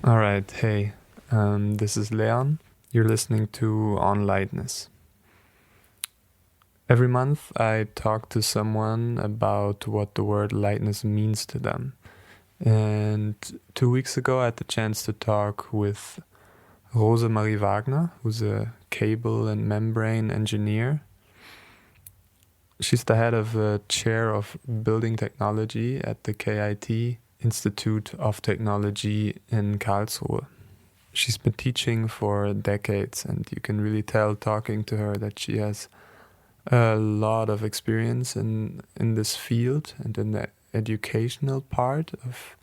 All right, hey, this is Leon. You're listening to On Lightness. Every month I talk to someone about what the word lightness means to them. And 2 weeks ago I had the chance to talk with Rosemarie Wagner, who's a cable and membrane engineer. She's the head of a chair of building technology at the KIT Institute of Technology in Karlsruhe. She's been teaching for decades, and you can really tell talking to her that she has a lot of experience in this field and in the educational part of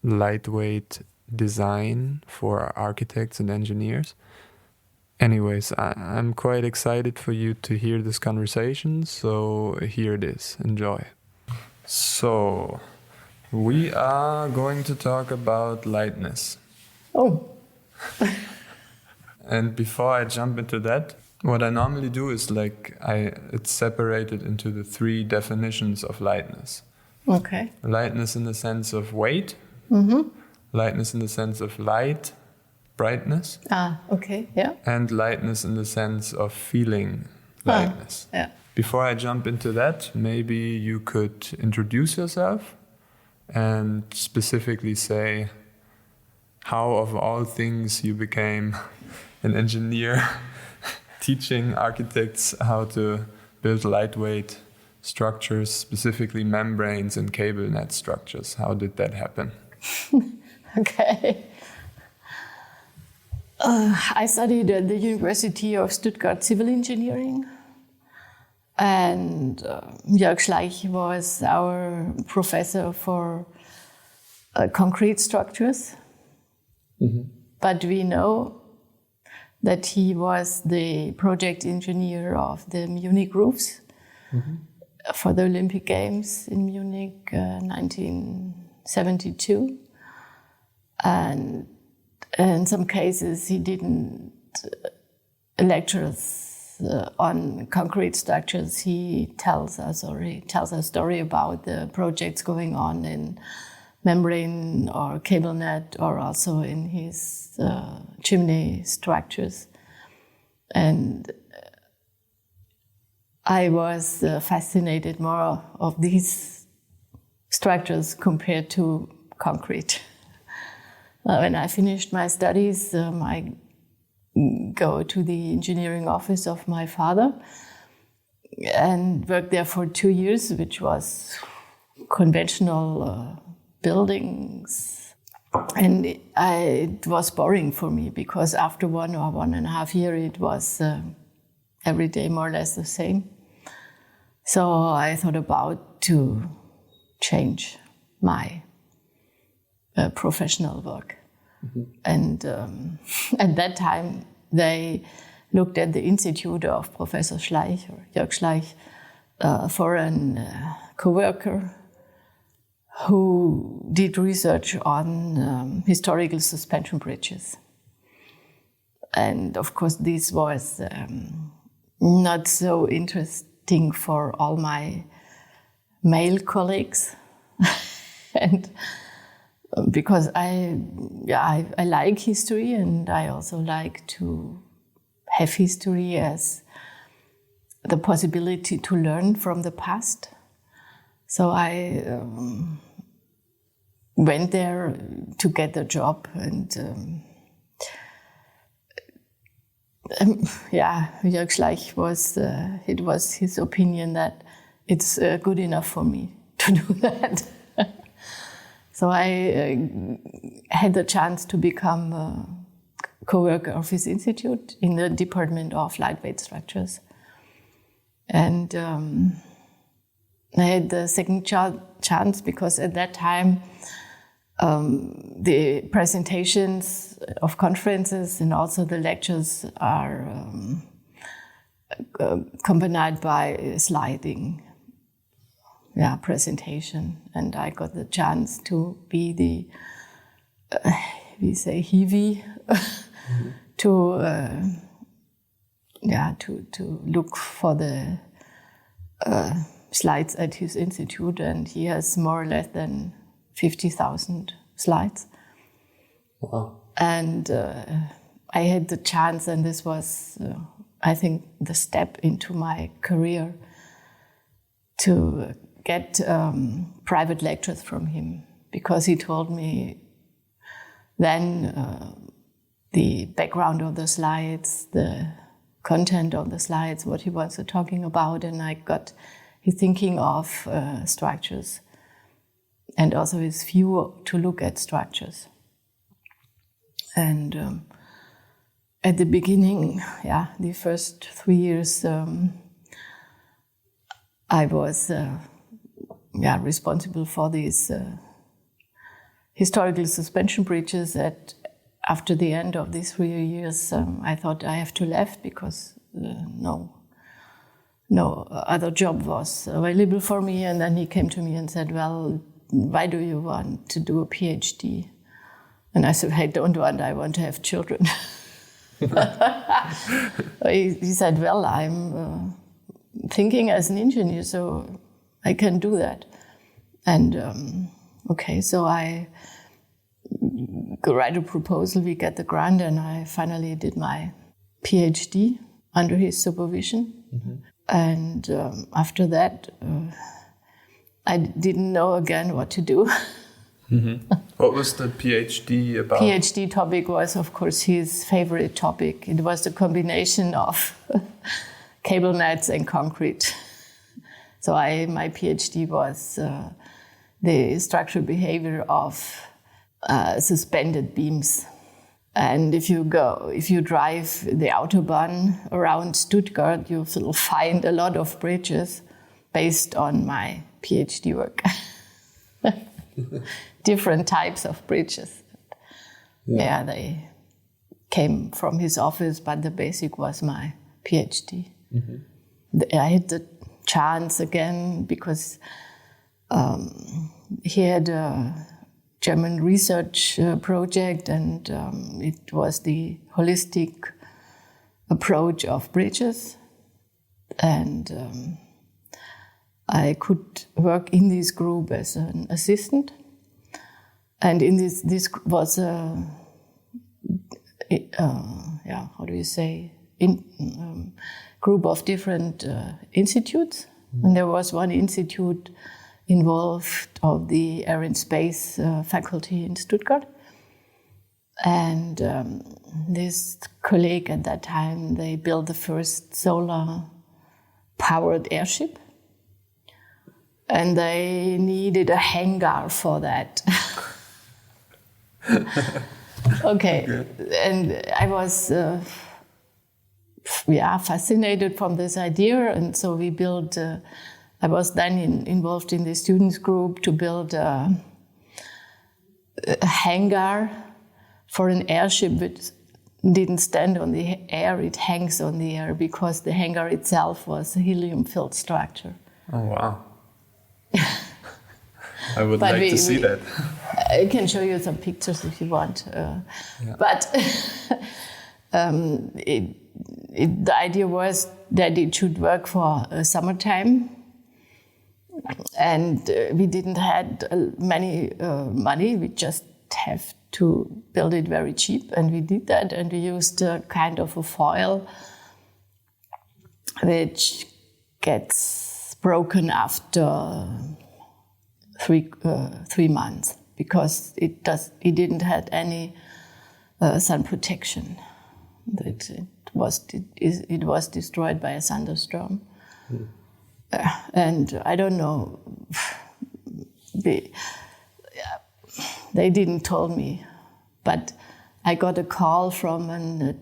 lightweight design for architects and engineers. Anyways, I'm quite excited for you to hear this conversation, so here it is. Enjoy. So, we are going to talk about lightness. Oh. And before I jump into that, what I normally do is it's separated into the three definitions of lightness. Okay. Lightness in the sense of weight, lightness in the sense of light, brightness. Okay, yeah. And lightness in the sense of feeling lightness. Yeah. Before I jump into that, maybe you could introduce yourself and specifically say how, of all things, you became an engineer teaching architects how to build lightweight structures, specifically membranes and cable net structures. How did that happen? Okay. I studied at the University of Stuttgart civil engineering, and Jörg Schleich was our professor for concrete structures. Mm-hmm. But we know that he was the project engineer of the Munich roofs for the Olympic Games in Munich 1972. And in some cases he didn't lecture us on concrete structures. He tells a story about the projects going on in membrane or cable net, or also in his chimney structures. And I was fascinated more of these structures compared to concrete. When I finished my studies, I go to the engineering office of my father and worked there for 2 years, which was conventional buildings. And it was boring for me because after 1 or 1.5 years, it was every day more or less the same. So I thought about to change my professional work. Mm-hmm. And at that time, they looked at the institute of Professor Schleich, or Jörg Schleich, for a co-worker who did research on historical suspension bridges. And of course, this was not so interesting for all my male colleagues. And because I like history, and I also like to have history as the possibility to learn from the past. So I went there to get a job, and Jörg Schleich it was his opinion that it's good enough for me to do that. So I had the chance to become a co-worker of his institute in the Department of Lightweight Structures. And I had the second chance because at that time the presentations of conferences and also the lectures are accompanied by a sliding presentation, and I got the chance to be the we say Hiwi to look for the slides at his institute, and he has more or less than 50,000 slides. Wow. And I had the chance, and this was, I think, the step into my career, to get private lectures from him, because he told me then the background of the slides, the content of the slides, what he was talking about, and I got his thinking of structures and also his view to look at structures. And at the beginning, the first 3 years, I was responsible for these historical suspension bridges. After the end of these 3 years, I thought I have to leave because no other job was available for me. And then he came to me and said, well, why do you want to do a PhD? And I said, I don't want, I want to have children. He said, well, I'm thinking as an engineer, so I can do that. And okay, so I write a proposal, we get the grant, and I finally did my PhD under his supervision. Mm-hmm. And after that, I didn't know again what to do. Mm-hmm. What was the PhD about? PhD topic was, of course, his favorite topic. It was the combination of cable nets and concrete. So my PhD was the structural behavior of suspended beams. And if you drive the Autobahn around Stuttgart, you will find a lot of bridges based on my PhD work. Different types of bridges. Yeah, they came from his office, but the basic was my PhD. Mm-hmm. I had the chance again because he had a German research project, and it was the holistic approach of bridges. And I could work in this group as an assistant. And in this was group of different institutes. Mm-hmm. And there was one institute involved of the Air and Space faculty in Stuttgart. And this colleague at that time, they built the first solar-powered airship. And they needed a hangar for that. Okay. And I was fascinated from this idea, and so we built. I was then involved in the students group to build a hangar for an airship which didn't stand on the air; it hangs on the air, because the hangar itself was a helium-filled structure. Oh wow! I would like to see that. I can show you some pictures if you want. But the idea was that it should work for summertime. And we didn't have many money. We just have to build it very cheap. And we did that. And we used a kind of a foil which gets broken after 3 months, because it didn't have any sun protection. It was destroyed by a thunderstorm. And I don't know, they didn't tell me, but I got a call from a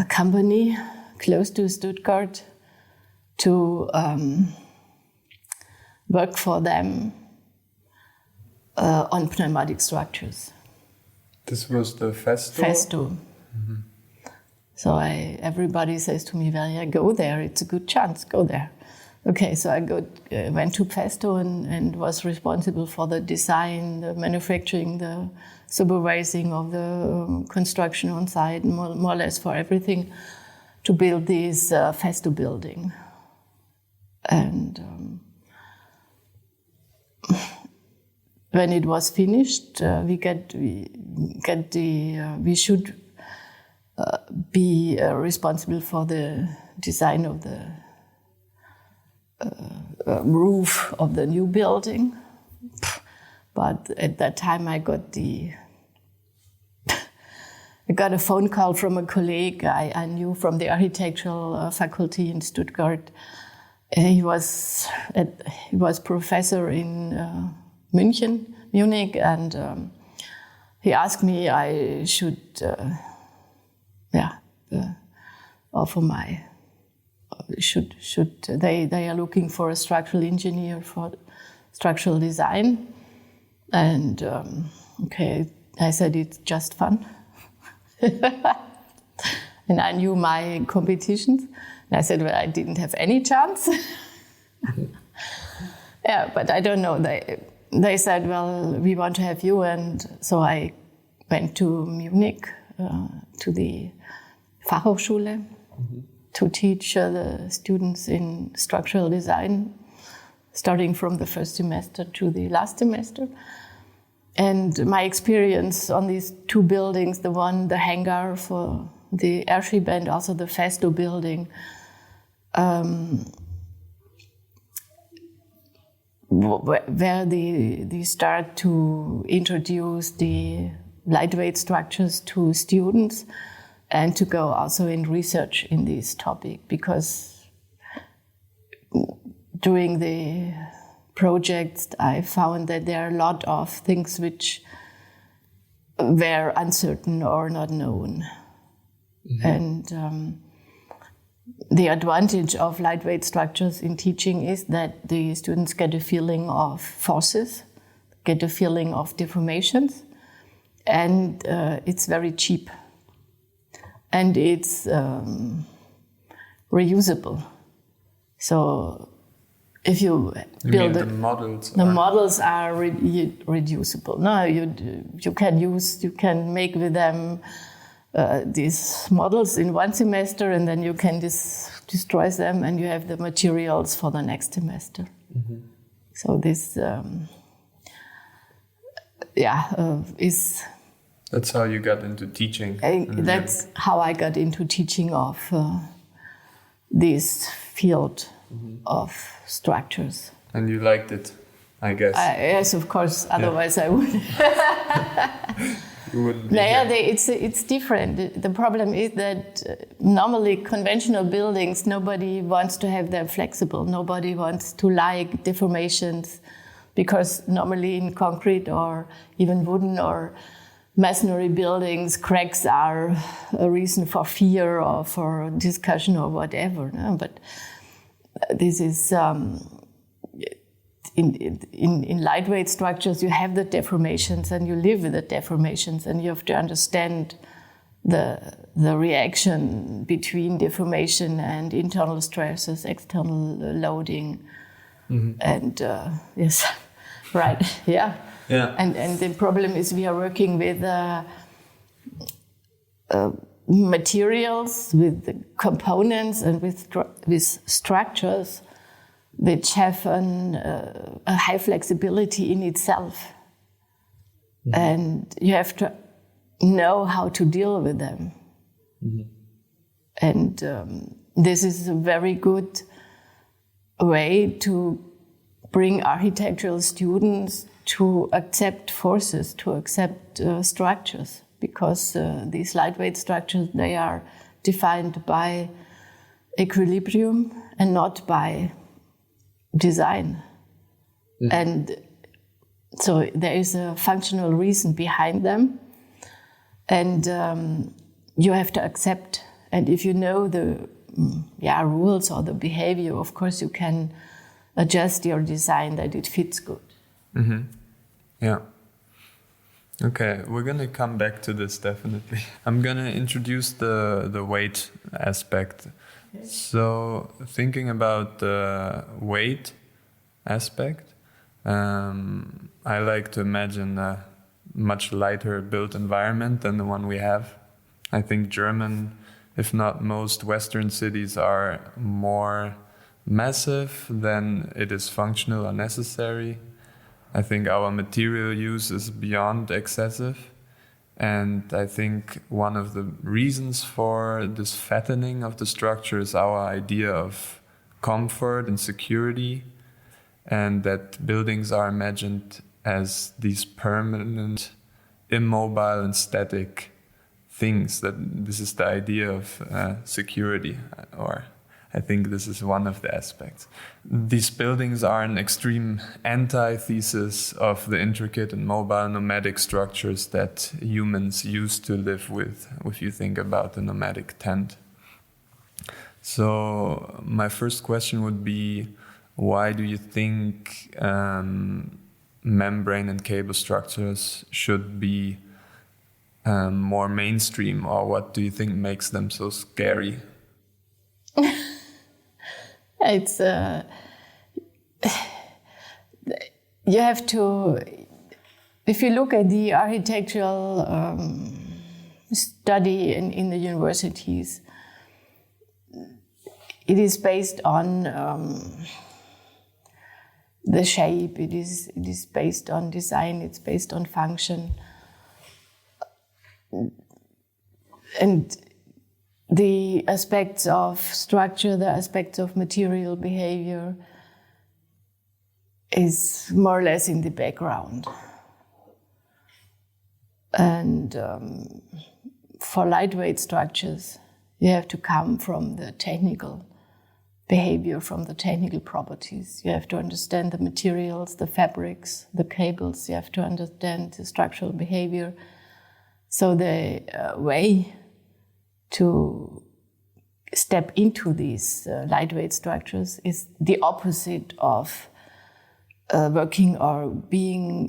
company close to Stuttgart to work for them on pneumatic structures. This was the Festo? Festo. Mm-hmm. So everybody says to me, well, yeah, go there. It's a good chance. Go there. Okay, so I went to Festo and was responsible for the design, the manufacturing, the supervising of the construction on site, more or less for everything, to build this Festo building. And when it was finished, we should be responsible for the design of the roof of the new building. But at that time, I got a phone call from a colleague I knew from the architectural faculty in Stuttgart. He was professor in Munich, and he asked me I should offer my they are looking for a structural engineer for structural design, and okay, I said it's just fun. And I knew my competitions. And I said, well, I didn't have any chance. Yeah, but I don't know. They said, well, we want to have you. And so I went to Munich, to the Fachhochschule, to teach the students in structural design, starting from the first semester to the last semester. And my experience on these two buildings, the hangar for the airship and also the Festo building, where they start to introduce the lightweight structures to students and to go also in research in this topic, because during the projects I found that there are a lot of things which were uncertain or not known. And the advantage of lightweight structures in teaching is that the students get a feeling of forces, get a feeling of deformations, and it's very cheap. And it's reusable. So if you build the models models are reducible. No, you can make with them these models in one semester, and then you can destroy them, and you have the materials for the next semester. So this, is. That's how you got into teaching. That's how I got into teaching of this field of structures. And you liked it, I guess. Yes, of course. Otherwise, I wouldn't. You wouldn't be it's different. The problem is that normally conventional buildings, nobody wants to have them flexible. Nobody wants to like deformations, because normally in concrete or even wooden or masonry buildings, cracks are a reason for fear or for discussion or whatever. No? But this is in lightweight structures, you have the deformations and you live with the deformations, and you have to understand the reaction between deformation and internal stresses, external loading, and yes, right, yeah. Yeah. And the problem is we are working with materials, with the components, and with structures which have a high flexibility in itself. And you have to know how to deal with them. And this is a very good way to bring architectural students to accept forces, to accept structures, because these lightweight structures, they are defined by equilibrium and not by design. And so there is a functional reason behind them, and you have to accept. And if you know the rules or the behavior, of course you can adjust your design that it fits good. Yeah. Okay, we're gonna come back to this definitely. I'm gonna introduce the weight aspect. So thinking about the weight aspect, I like to imagine a much lighter built environment than the one we have. I think German, if not most Western cities, are more massive than it is functional or necessary. I think our material use is beyond excessive. And I think one of the reasons for this fattening of the structure is our idea of comfort and security, and that buildings are imagined as these permanent, immobile and static things. That this is the idea of security, or I think this is one of the aspects. These buildings are an extreme antithesis of the intricate and mobile nomadic structures that humans used to live with, if you think about the nomadic tent. So my first question would be, why do you think membrane and cable structures should be more mainstream, or what do you think makes them so scary? It's you have to, if you look at the architectural study in the universities, it is based on the shape. It is based on design. It's based on function, and the aspects of structure, the aspects of material behavior is more or less in the background. And for lightweight structures, you have to come from the technical behavior, from the technical properties. You have to understand the materials, the fabrics, the cables. You have to understand the structural behavior. So the way to step into these lightweight structures is the opposite of working or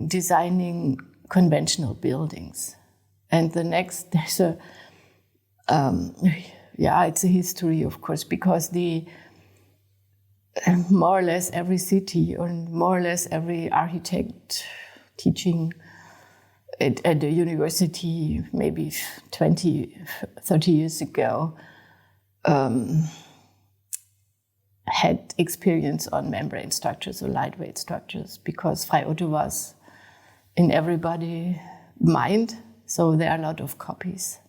designing conventional buildings. And the next, there's it's a history, of course, because more or less every city or more or less every architect teaching at the university maybe 20, 30 years ago had experience on membrane structures or lightweight structures, because Frei Otto was in everybody's mind, so there are a lot of copies,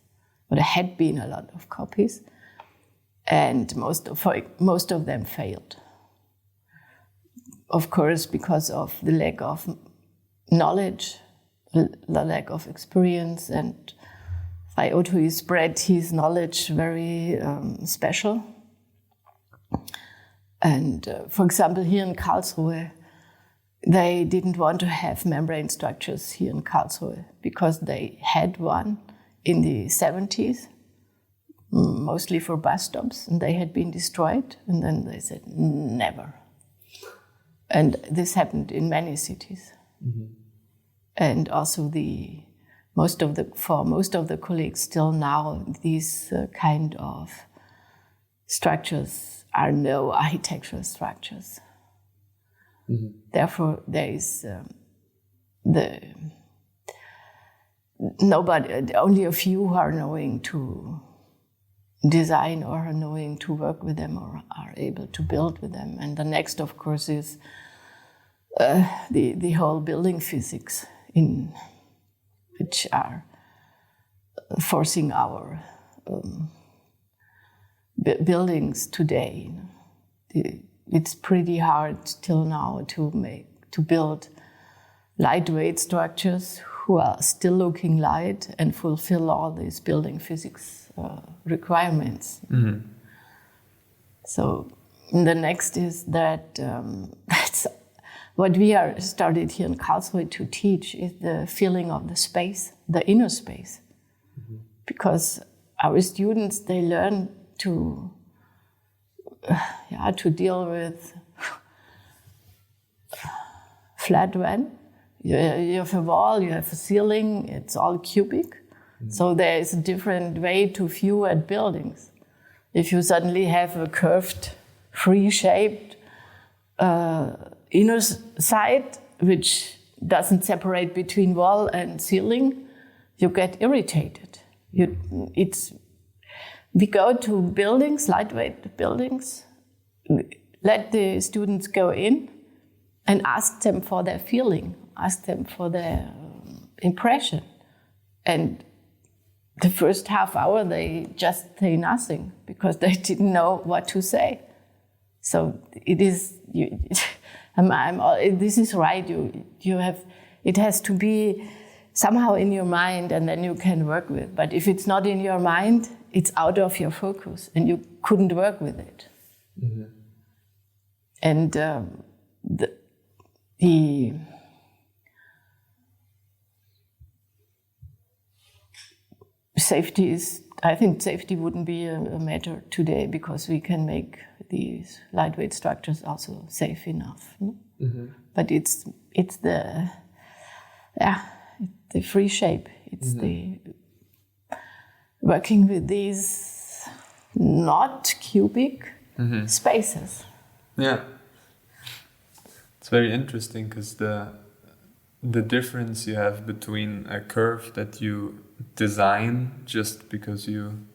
or there had been a lot of copies, and most of them failed. Of course, because of the lack of knowledge, the lack of experience, and Frei Otto spread his knowledge very special. And for example, here in Karlsruhe, they didn't want to have membrane structures here in Karlsruhe because they had one in the 70s, mostly for bus stops, and they had been destroyed. And then they said, never. And this happened in many cities. Mm-hmm. And also for most of the colleagues still now, these kind of structures are no architectural structures. Mm-hmm. Therefore, there is only a few who are knowing to design or are knowing to work with them or are able to build with them. And the next, of course, is the whole building physics, in which are forcing our buildings today. It's pretty hard till now to build lightweight structures who are still looking light and fulfill all these building physics requirements. Mm-hmm. So the next is that that's what we are started here in Karlsruhe to teach is the feeling of the space, the inner space. Mm-hmm. Because our students, they learn to deal with flat van. You have a wall, you have a ceiling, it's all cubic. Mm-hmm. So there is a different way to view at buildings. If you suddenly have a curved, free-shaped inner side, which doesn't separate between wall and ceiling, you get irritated. We go to buildings, lightweight buildings, let the students go in and ask them for their feeling, ask them for their impression. And the first half hour, they just say nothing because they didn't know what to say. So it is, this is right, you have, it has to be somehow in your mind and then you can work with. But if it's not in your mind, it's out of your focus and you couldn't work with it. Mm-hmm. And the safety is, I think safety wouldn't be a matter today because we can make these lightweight structures also safe enough. Mm-hmm. But it's the free shape. It's the working with these not cubic spaces. Yeah. It's very interesting because the difference you have between a curve that you design just because you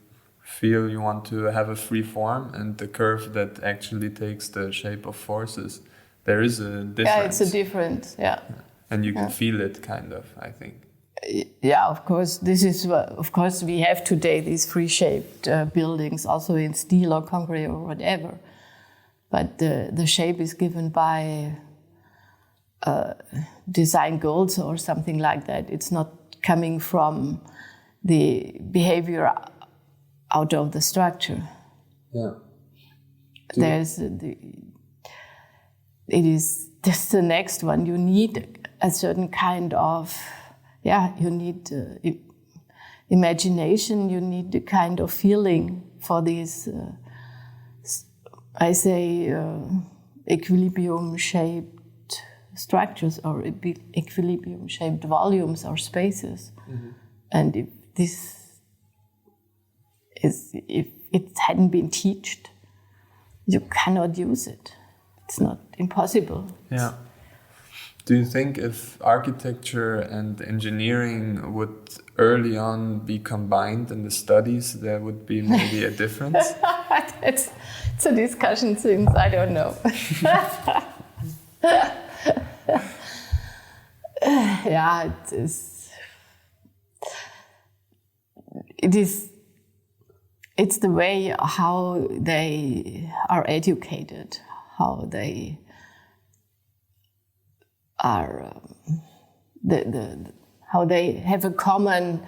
feel you want to have a free form and the curve that actually takes the shape of forces, there is a difference. Yeah, it's a difference, yeah. And you can feel it, kind of, I think. Yeah, of course. This is, of course, we have today these free-shaped buildings, also in steel or concrete or whatever. But the shape is given by design goals or something like that. It's not coming from the behavior out of the structure. Yeah. There's it is just the next one. You need a certain kind of, you need imagination, you need the kind of feeling for these, I say, equilibrium-shaped structures or equilibrium-shaped volumes or spaces. Mm-hmm. And if it hadn't been taught, you cannot use it. It's not impossible. Yeah. Do you think if architecture and engineering would early on be combined in the studies, there would be maybe a difference? It's a discussion since I don't know. Yeah, it's the way how they are educated, how they are, how they have a common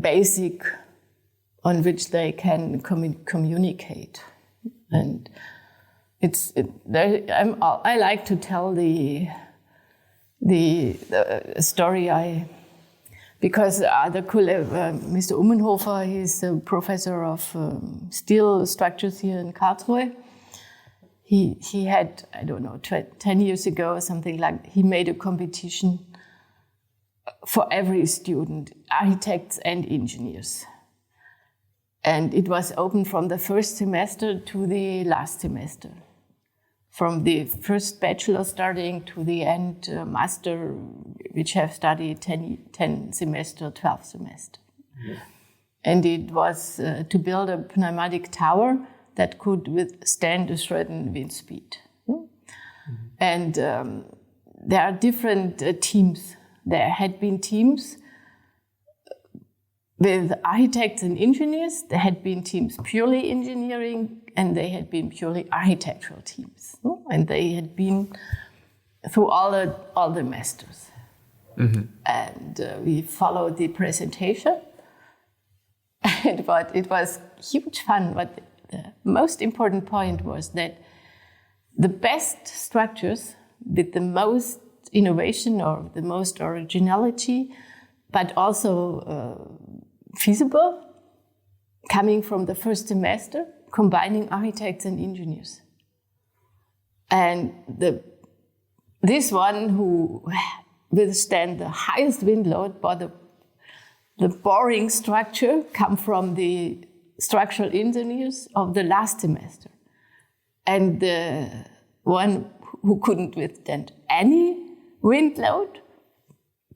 basic on which they can communicate. And I like to tell the story because Mr. Ummenhofer, he's a professor of steel structures here in Karlsruhe. He had, I don't know, 10 years ago or something like, he made a competition for every student, architects and engineers. And it was open from the first semester to the last semester. From the first bachelor starting to the end master, which have studied 10 semester, 12 semester. Yeah. And it was to build a pneumatic tower that could withstand a certain wind speed. Mm-hmm. And there are different teams. There had been teams with architects and engineers. There had been teams purely engineering, and they had been purely architectural teams. And they had been through all the masters. Mm-hmm. And we followed the presentation. And it was huge fun. But the most important point was that the best structures with the most innovation or the most originality, but also feasible, coming from the first semester, combining architects and engineers. And this one who withstand the highest wind load, but the boring structure come from the structural engineers of the last semester. And the one who couldn't withstand any wind load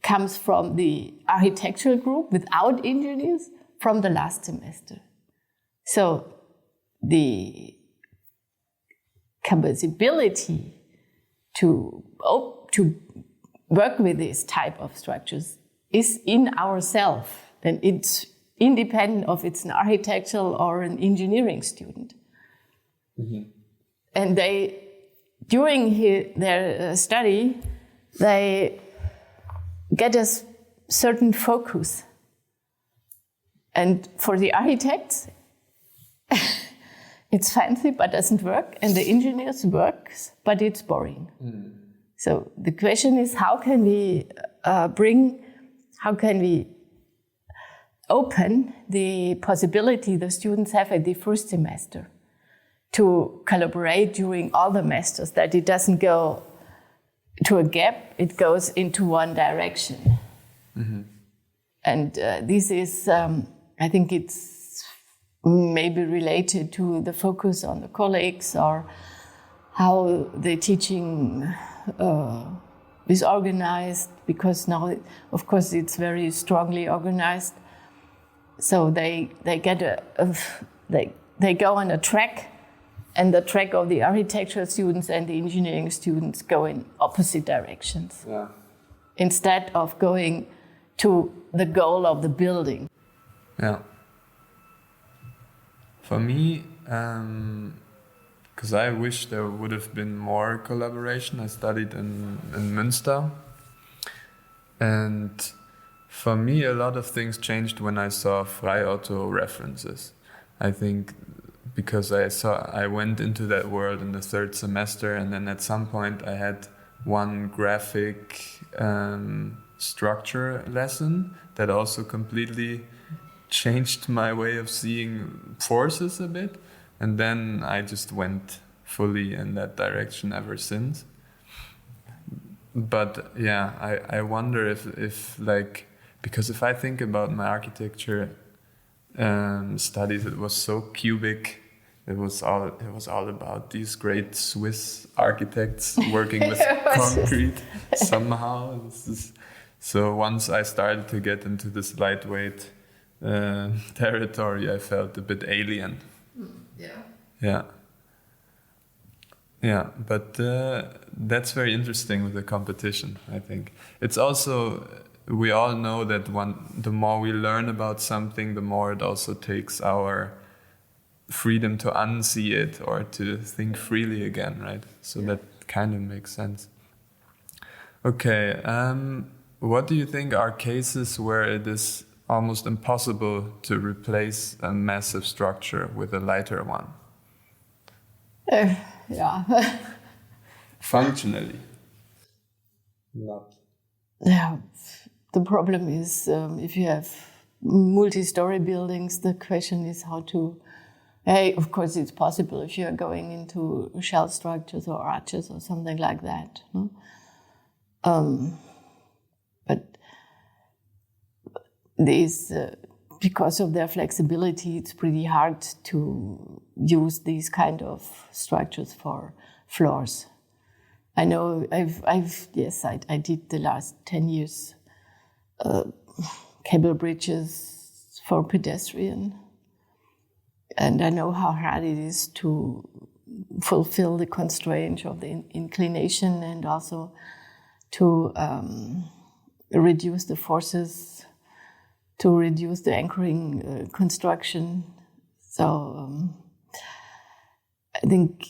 comes from the architectural group without engineers from the last semester. So the capability to work with this type of structures is in ourselves, and it's independent of it's an architectural or an engineering student. Mm-hmm. And they, during their study, they get a certain focus. And for the architects, it's fancy but doesn't work, and the engineers works, but it's boring. Mm. So the question is, how can we open the possibility the students have at the first semester to collaborate during all the semesters, that it doesn't go to a gap, it goes into one direction. Mm-hmm. And this is, I think it's maybe related to the focus on the colleagues or how the teaching is organized, because now, of course, it's very strongly organized. So they get they go on a track, and the track of the architectural students and the engineering students go in opposite directions. Yeah. Instead of going to the goal of the building. Yeah. For me, because I wish there would have been more collaboration. I studied in Münster, and for me a lot of things changed when I saw Frei Otto references. I think because I went into that world in the third semester, and then at some point I had one graphic structure lesson that also completely changed my way of seeing forces a bit, and then I just went fully in that direction ever since. But yeah, I wonder if like, because if I think about my architecture studies, it was so cubic. It was all about these great Swiss architects working with concrete somehow. So once I started to get into this lightweight territory, I felt a bit alien. Yeah, but that's very interesting with the competition, I think. It's also, we all know that the more we learn about something, the more it also takes our freedom to unsee it or to think freely again, right? So that kind of makes sense. Okay, what do you think are cases where it is almost impossible to replace a massive structure with a lighter one? Yeah. Functionally. Not. Yeah. The problem is if you have multi-story buildings, the question is how to. Hey, of course, it's possible if you are going into shell structures or arches or something like that. No? But these, because of their flexibility, it's pretty hard to use these kind of structures for floors. I know I did the last 10 years cable bridges for pedestrian. And I know how hard it is to fulfill the constraint of the inclination, and also to reduce the forces, to reduce the anchoring construction. So I think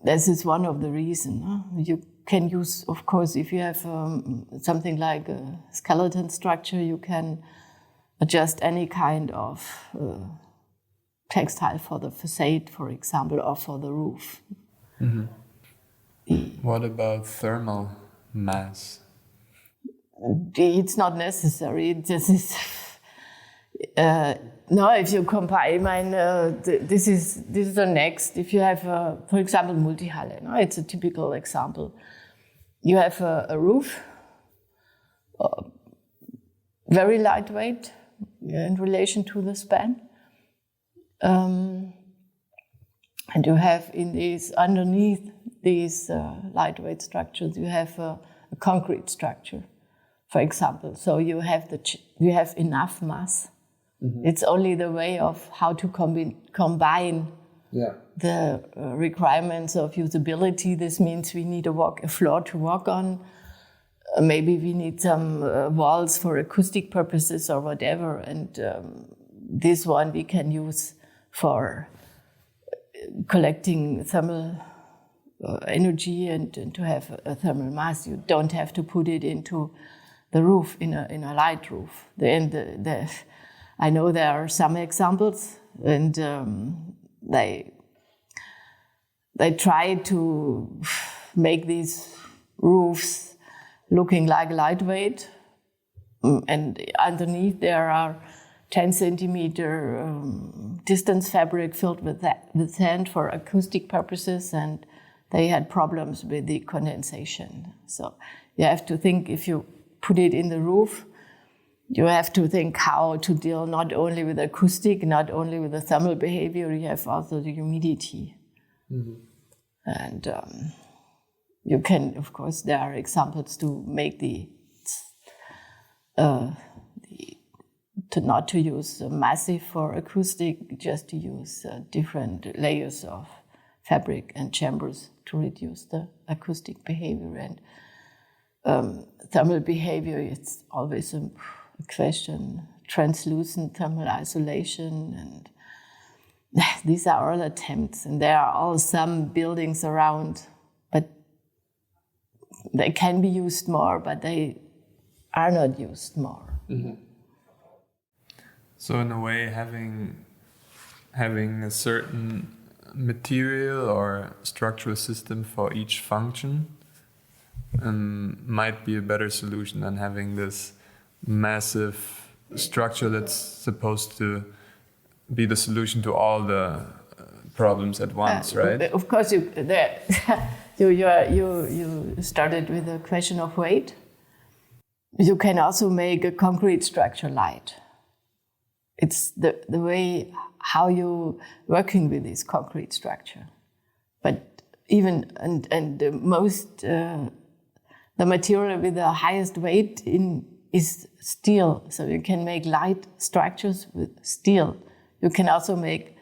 this is one of the reasons. You can use, of course, if you have something like a skeleton structure, you can adjust any kind of textile for the facade, for example, or for the roof. Mm-hmm. What about thermal mass? It's not necessary. This is no. If you combine, this is the next. If you have, for example, multihalle, no? It's a typical example. You have a roof, very lightweight in relation to the span. And you have in these, underneath these lightweight structures, you have a concrete structure, for example. So you have you have enough mass. Mm-hmm. It's only the way of how to combine the requirements of usability. This means we need a floor to walk on. Maybe we need some walls for acoustic purposes or whatever. And this one we can use for collecting thermal energy and to have a thermal mass. You don't have to put it into the roof in a light roof. I know there are some examples, and they try to make these roofs looking like lightweight, and underneath there are 10 centimeter distance fabric filled with sand for acoustic purposes, and they had problems with the condensation. So you have to think, if you put it in the roof, you have to think how to deal not only with acoustic, not only with the thermal behavior, you have also the humidity. Mm-hmm. And you can, of course, there are examples to make not to use massive for acoustic, just to use different layers of fabric and chambers to reduce the acoustic behavior. And thermal behavior, it's always a question. Translucent thermal isolation, and these are all attempts. And there are all some buildings around, but they can be used more, but they are not used more. Mm-hmm. So in a way, having a certain material or structural system for each function might be a better solution than having this massive structure that's supposed to be the solution to all the problems at once, right? Of course, you started with the question of weight. You can also make a concrete structure light. It's the way how you working with this concrete structure. But even and the most the material with the highest weight is steel. So you can make light structures with steel. You can also make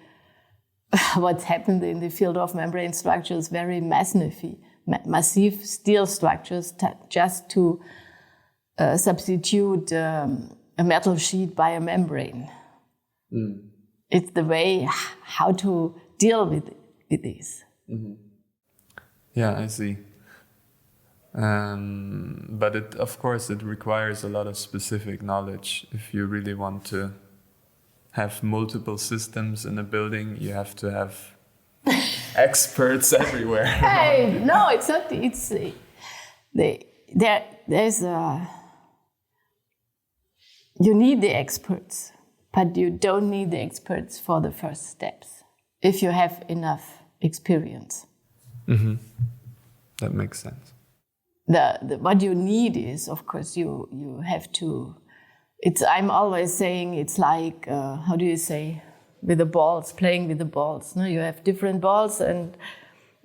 what's happened in the field of membrane structures, very massive steel structures, just to substitute a metal sheet by a membrane. Mm. It's the way how to deal with this. Mm-hmm. Yeah, I see. But of course, it requires a lot of specific knowledge. If you really want to have multiple systems in a building, you have to have experts everywhere. Hey, no, it's not. It's there's you need the experts, but you don't need the experts for the first steps if you have enough experience. Mm-hmm. That makes sense. What you need is, of course, you have to. I'm always saying it's like how do you say, with the balls, playing with the balls. No, you have different balls and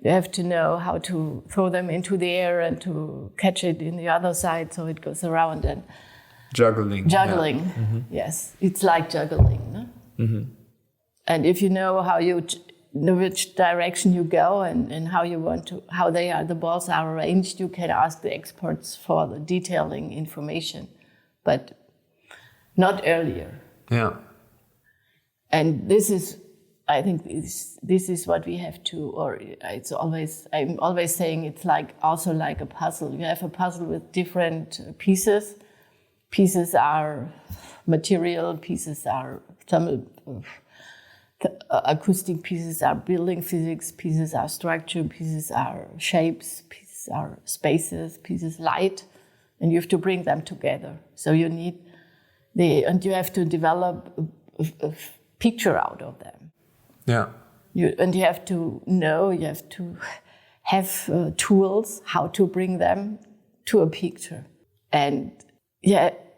you have to know how to throw them into the air and to catch it in the other side so it goes around and juggling. Yeah. Mm-hmm. Yes, it's like juggling. No? Mm-hmm. And if you know which direction you go and how the balls are arranged, you can ask the experts for the detailing information, but not earlier. Yeah. And this is, I think, this is what we have to, or I'm always saying it's also like a puzzle. You have a puzzle with different pieces. Pieces are material, pieces are thermal, acoustic pieces are building physics, pieces are structure, pieces are shapes, pieces are spaces, pieces light, and you have to bring them together. So you need and you have to develop a picture out of them. Yeah. You have to have tools how to bring them to a picture. And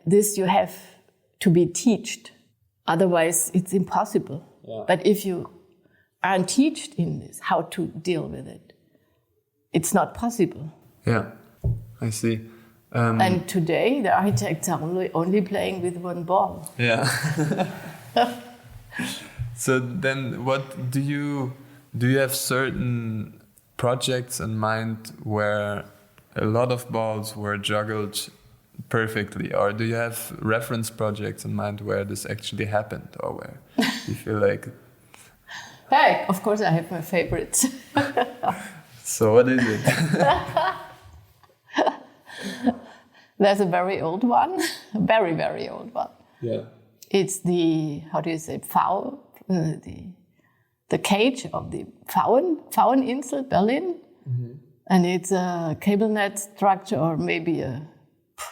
this you have to be taught. Otherwise, it's impossible. Yeah. But if you aren't taught in this, how to deal with it, it's not possible. Yeah, I see. And today, the architects are only playing with one ball. Yeah. So then what do you Do you have certain projects in mind where a lot of balls were juggled perfectly, or do you have reference projects in mind where this actually happened, or where you feel like? Hey, of course I have my favorites. So what is it? There's a very old one, a very, very old one. Yeah. It's the, how do you say, the cage of the Pfaueninsel, Berlin. Mm-hmm. And it's a cable net structure, or maybe a,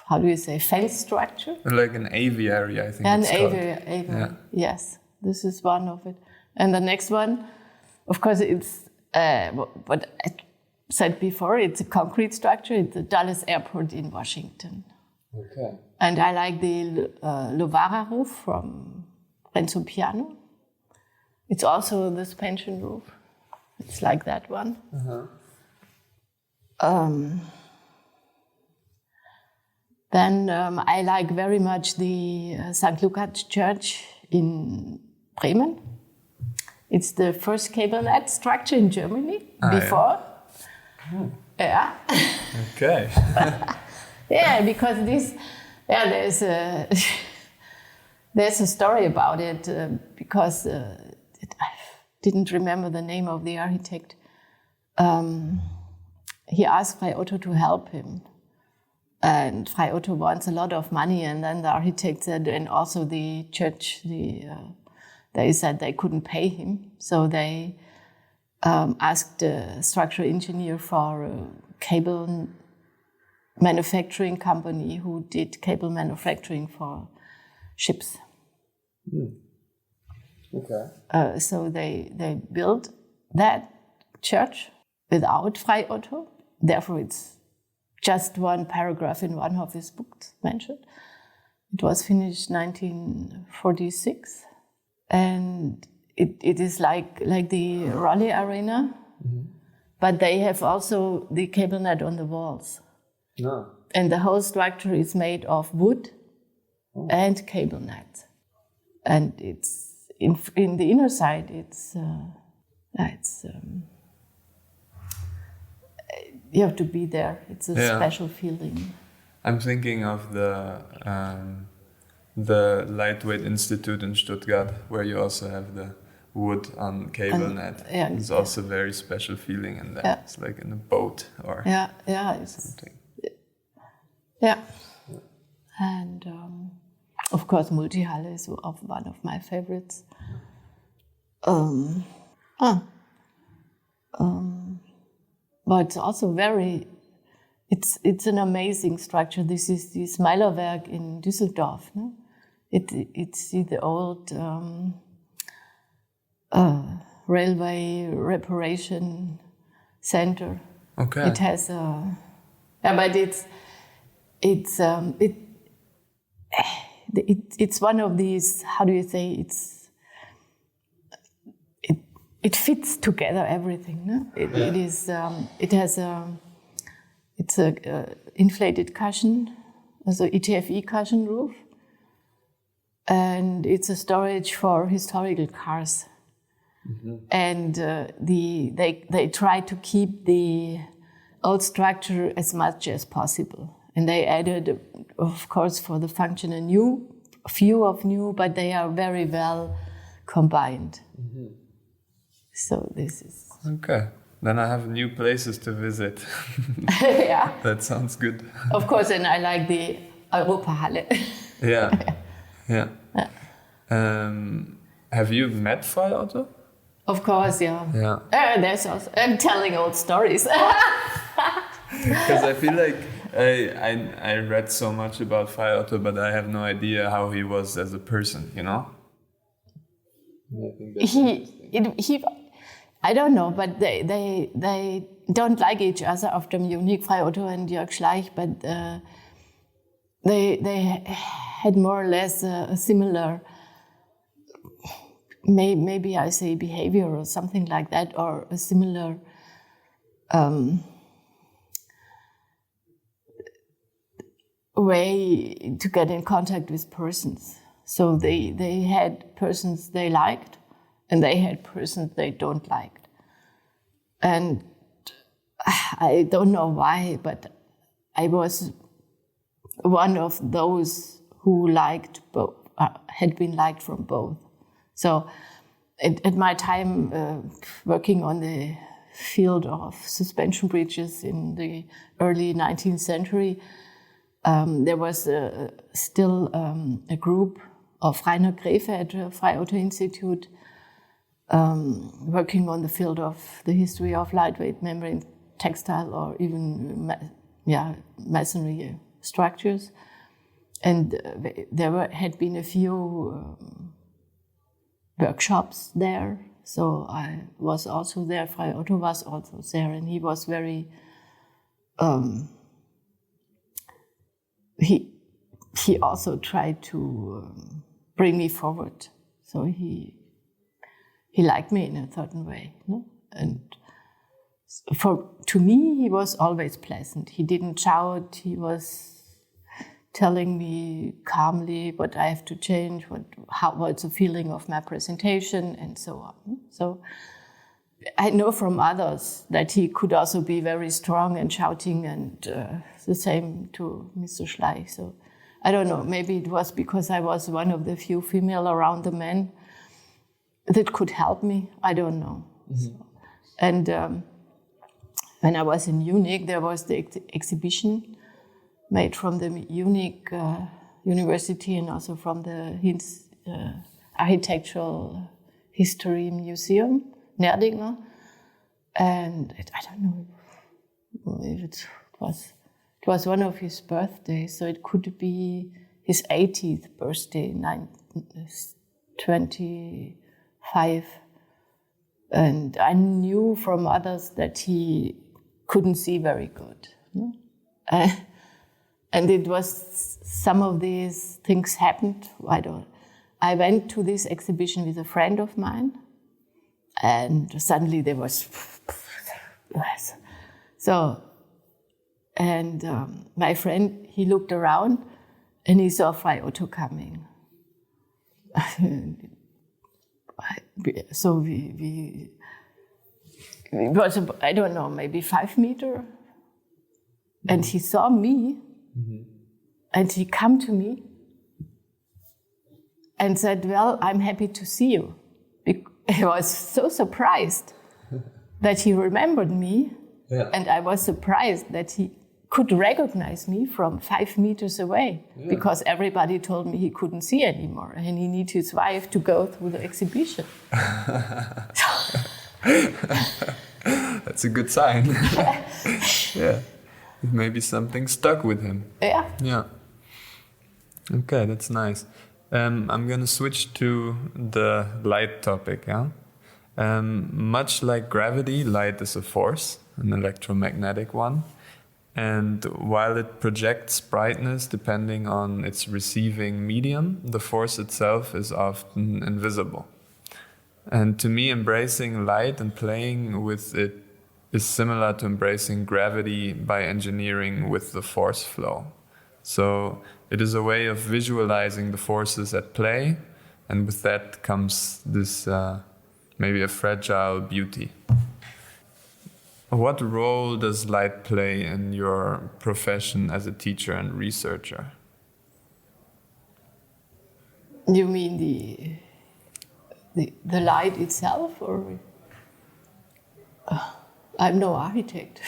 how do you say, fence structure? Like an aviary, I think An it's aviary, yeah. Yes. This is one of it. And the next one, of course, it's what I said before, it's a concrete structure. It's the Dulles Airport in Washington. Okay. And I like the Lovara roof from Renzo Piano. It's also the suspension roof. It's like that one. Uh-huh. Then I like very much the St. Lukas Church in Bremen. It's the first cable net structure in Germany before. Yeah. Okay. Yeah, because there's a story about it because I didn't remember the name of the architect. He asked Frei Otto to help him. And Frei Otto wants a lot of money, and then the architect said, and also the church, they said they couldn't pay him. So they asked the structural engineer for a cable manufacturing company who did cable manufacturing for ships. Mm. Okay. So they built that church without Frei Otto. Therefore, it's just one paragraph in one of his books mentioned. It was finished 1946, and it is like the Raleigh Arena, but they have also the cable net on the walls. No. And the whole structure is made of wood and cable net. And it's in the inner side, you have to be there. It's a special feeling. I'm thinking of the Lightweight Institute in Stuttgart, where you also have the wood on cable net. Yeah, it's also a very special feeling in that. Yeah. It's like in a boat or something. Yeah. And of course, Multihalle is one of my favorites. But it's also it's an amazing structure. This is the Smilerwerk in Düsseldorf. No? It's the old railway reparation center. Okay. It has but it's one of these. How do you say? It fits together everything. No? It's a inflated cushion, also ETFE cushion roof, and it's a storage for historical cars. Mm-hmm. And they try to keep the old structure as much as possible. And they added, of course, for the function a few of new, but they are very well combined. Mm-hmm. So this is... Okay. Then I have new places to visit. Yeah. That sounds good. Of course, and I like the Europahalle. Yeah. Yeah. Have you met Frei Otto? Of course, yeah. Yeah. There's also, I'm telling old stories. Because I feel like I read so much about Frei Otto, but I have no idea how he was as a person, you know? I think that's I don't know, but they don't like each other after Munich, Frei Otto and Jörg Schleich, but they had more or less a similar, maybe I say behavior or something like that, or a similar way to get in contact with persons. So they had persons they liked, and they had persons they don't like. And I don't know why, but I was one of those who liked both, had been liked from both. So at my time working on the field of suspension bridges in the early 19th century, there was still a group of Rainer Graefe at the Freie Auto Institute working on the field of the history of lightweight membrane textile or even masonry structures. And there had been a few workshops there. So I was also there, Freie Otto was also there, and he was very, he also tried to bring me forward. So he liked me in a certain way, no? And to me, he was always pleasant. He didn't shout. He was telling me calmly what I have to change, what's the feeling of my presentation, and so on. So I know from others that he could also be very strong and shouting, and the same to Mr. Schleich. So I don't know, maybe it was because I was one of the few female around the men that could help me. I don't know. Mm-hmm. So, and when I was in Munich, there was the exhibition made from the Munich University and also from the Architectural History Museum, Nerdinger. And I don't know if it was one of his birthdays, so it could be his 80th birthday, 25. And I knew from others that he couldn't see very good. No? And it was, some of these things happened. I went to this exhibition with a friend of mine, and suddenly there was, so, and my friend, he looked around and he saw Freie Otto coming. So we was, I don't know, maybe 5 meters, and he saw me. Mm-hmm. And he came to me and said, well, I'm happy to see you. I was so surprised that he remembered me. Yeah. And I was surprised that he could recognize me from 5 meters away, because everybody told me he couldn't see anymore and he needed his wife to go through the exhibition. That's a good sign. Yeah. Maybe something stuck with him. Yeah. Yeah. Okay, that's nice. I'm going to switch to the light topic. Yeah. Much like gravity, light is a force, an electromagnetic one. And while it projects brightness depending on its receiving medium, the force itself is often invisible. And to me, embracing light and playing with it is similar to embracing gravity by engineering with the force flow. So it is a way of visualizing the forces at play, and with that comes this maybe a fragile beauty. What role does light play in your profession as a teacher and researcher? You mean the light itself, or? I'm no architect.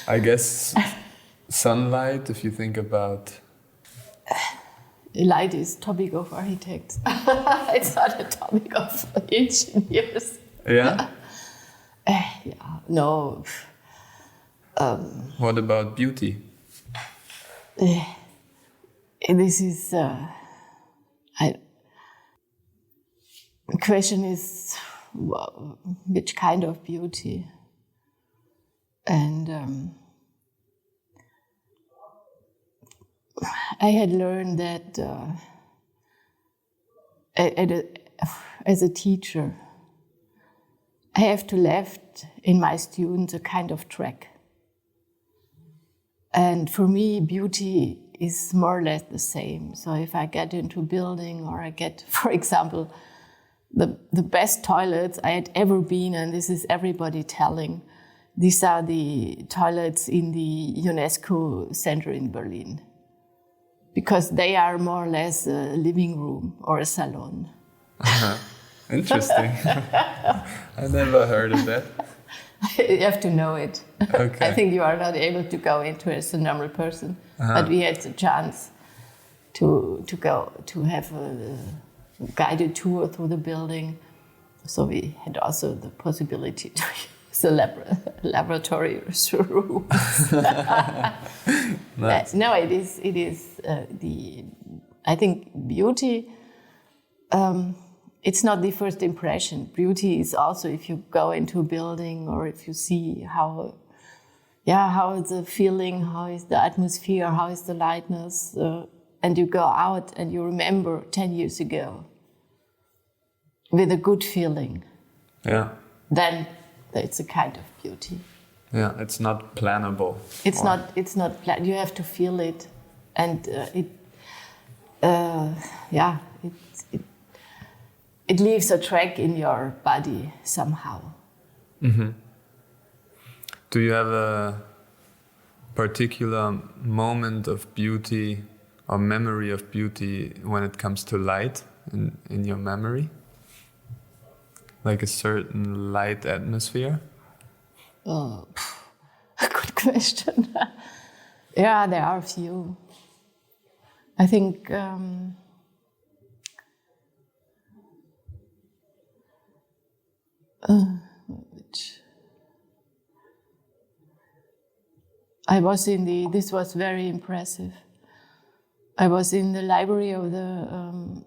I guess sunlight, if you think about... Light is topic of architects. It's not a topic of engineers. Yeah? Yeah, no. What about beauty? This is... the question is, which kind of beauty? And I had learned that as a teacher, I have to left in my students a kind of track. And for me, beauty is more or less the same. So if I get into a building, or I get, for example, the best toilets I had ever been, and this is everybody telling. These are the toilets in the UNESCO Center in Berlin, because they are more or less a living room or a salon. Interesting. I never heard of that. You have to know it. Okay. I think you are not able to go into it as a normal person, but we had the chance to go to have a guided tour through the building, so we had also the possibility to use the laboratory rooms. Nice. No, it is I think beauty. It's not the first impression. Beauty is also if you go into a building or if you see how is the feeling, how is the atmosphere, how is the lightness, and you go out and you remember 10 years ago with a good feeling. Yeah. Then it's a kind of beauty. Yeah, it's not plannable. It's not you have to feel it, and it leaves a track in your body somehow. Mm-hmm. Do you have a particular moment of beauty or memory of beauty when it comes to light in your memory? Like a certain light atmosphere? Oh, a good question. Yeah, there are a few. I think this was very impressive. I was in the library of the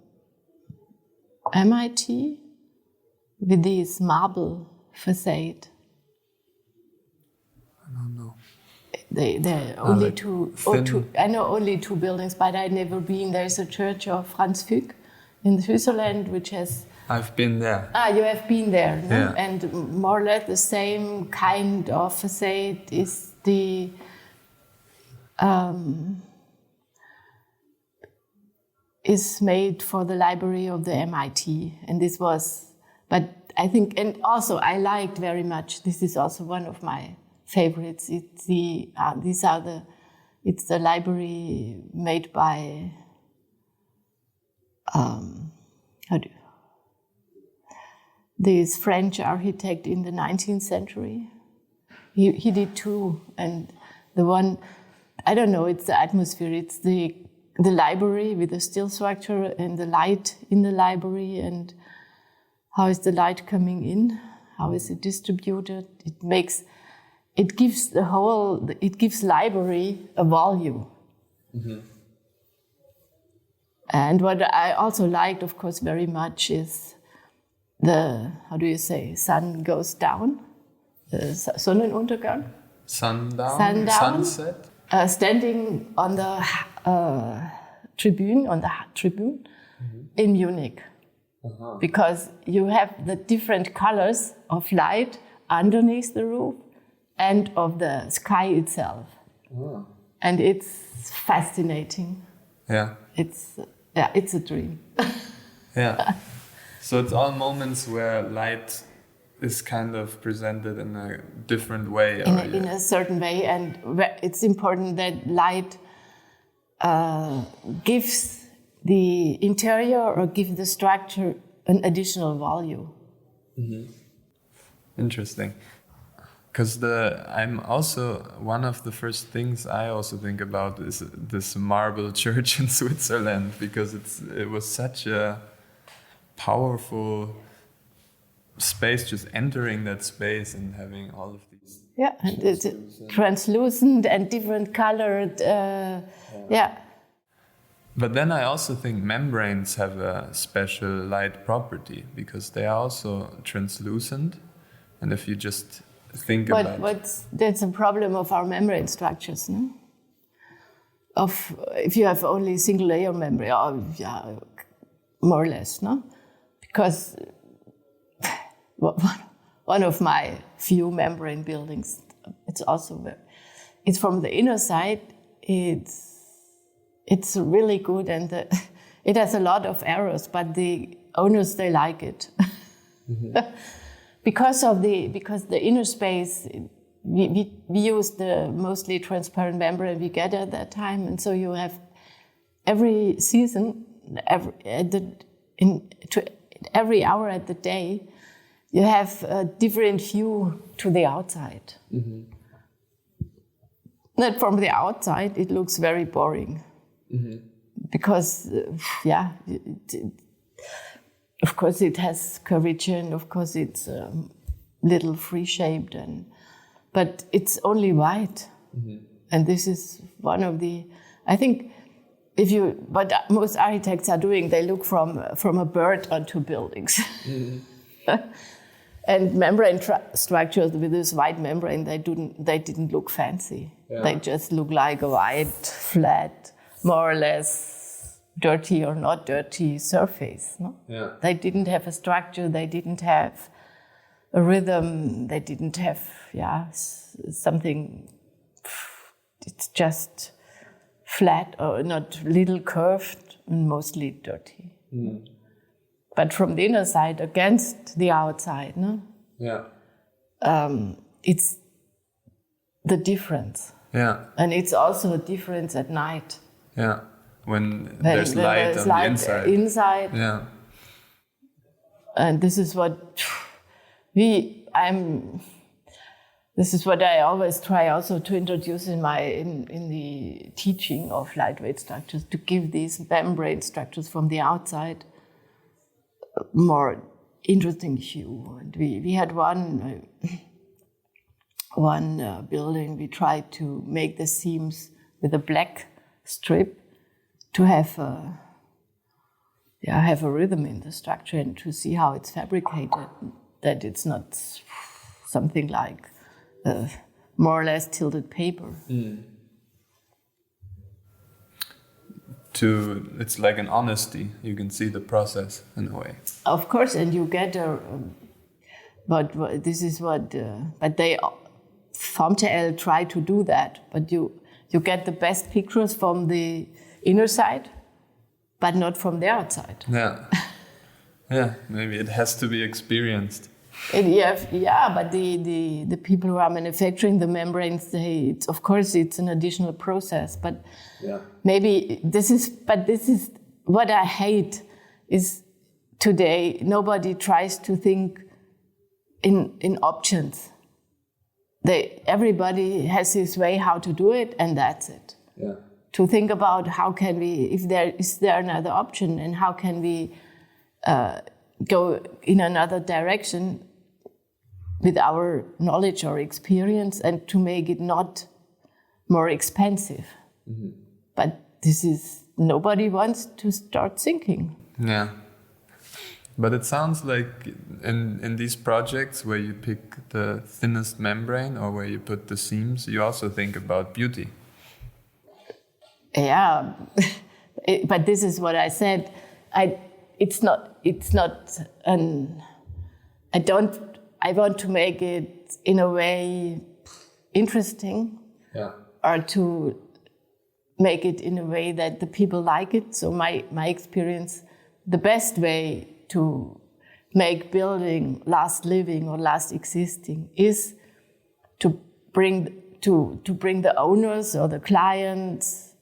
MIT with this marble facade. I don't know. There are only two. I know only two buildings, but I'd never been. There's a church of Franz Füg in Switzerland, which has. I've been there. You have been there, no? Yeah. And more or less the same kind of facade is the. Is made for the library of the MIT, and this was. But I think, and also I liked very much. This is also one of my favorites. It's it's the library made by this French architect in the 19th century. He did two, and the one, I don't know, it's the atmosphere. It's the library with the steel structure and the light in the library, and how is the light coming in? How is it distributed? It gives library a volume. Mm-hmm. And what I also liked, of course, very much is sun goes down, Sonnenuntergang? Sundown? Sunset? Standing on the tribune, mm-hmm. in Munich. Uh-huh. Because you have the different colors of light underneath the roof and of the sky itself. Oh. And it's fascinating. Yeah. It's a dream. Yeah. So it's all moments where light is kind of presented in a different way. In a certain way, and it's important that light gives the interior or gives the structure an additional value. Mm-hmm. Interesting. Because I'm also, one of the first things I also think about is this marble church in Switzerland, because it was such a powerful space, just entering that space and having all of these. Yeah, and it's translucent and different colored. Yeah. But then I also think membranes have a special light property because they are also translucent, and if you just think that's a problem of our membrane structures, no? If you have only single layer membrane, more or less, no? Because one of my few membrane buildings, it's from the inner side. It's really good, and it has a lot of errors, but the owners, they like it. because the inner space, we use the mostly transparent membrane we get at that time, and so you have every season, every hour at the day, you have a different view to the outside. That from the outside it looks very boring, because of course it has curvature, and of course it's little free-shaped, but it's only white. And this is one of the, I think, what most architects are doing, they look from a bird onto buildings. And membrane structures with this white membrane, they didn't look fancy. Yeah. They just look like a white, flat, more or less dirty or not dirty surface. No? Yeah. They didn't have a structure, they didn't have a rhythm, they didn't have something. It's just flat or not, little curved, and mostly dirty. But from the inner side against the outside, no? Yeah. It's the difference. Yeah. And it's also a difference at night. Yeah. When there's light on the inside. Inside. Yeah. And this is what this is what I always try also to introduce in the teaching of lightweight structures, to give these membrane structures from the outside more interesting view. And we had one building, we tried to make the seams with a black strip to have a rhythm in the structure and to see how it's fabricated, that it's not something like more or less tilted paper. It's like an honesty. You can see the process in a way. Of course, and you get but this is what. But they FormTL try to do that. But you get the best pictures from the inner side, but not from the outside. Yeah, yeah. Maybe it has to be experienced. But the people who are manufacturing the membranes, of course it's an additional process. But maybe this is what I hate is today nobody tries to think in options. Everybody has his way how to do it, and that's it. Yeah. To think about how can we, is there another option, and how can we go in another direction with our knowledge or experience, and to make it not more expensive. But nobody wants to start thinking. Yeah. But it sounds like in these projects where you pick the thinnest membrane or where you put the seams, you also think about beauty. Yeah, but this is what I said. I want to make it in a way interesting, or to make it in a way that the people like it. So my experience, the best way to make building last living or last existing is to bring the owners or the clients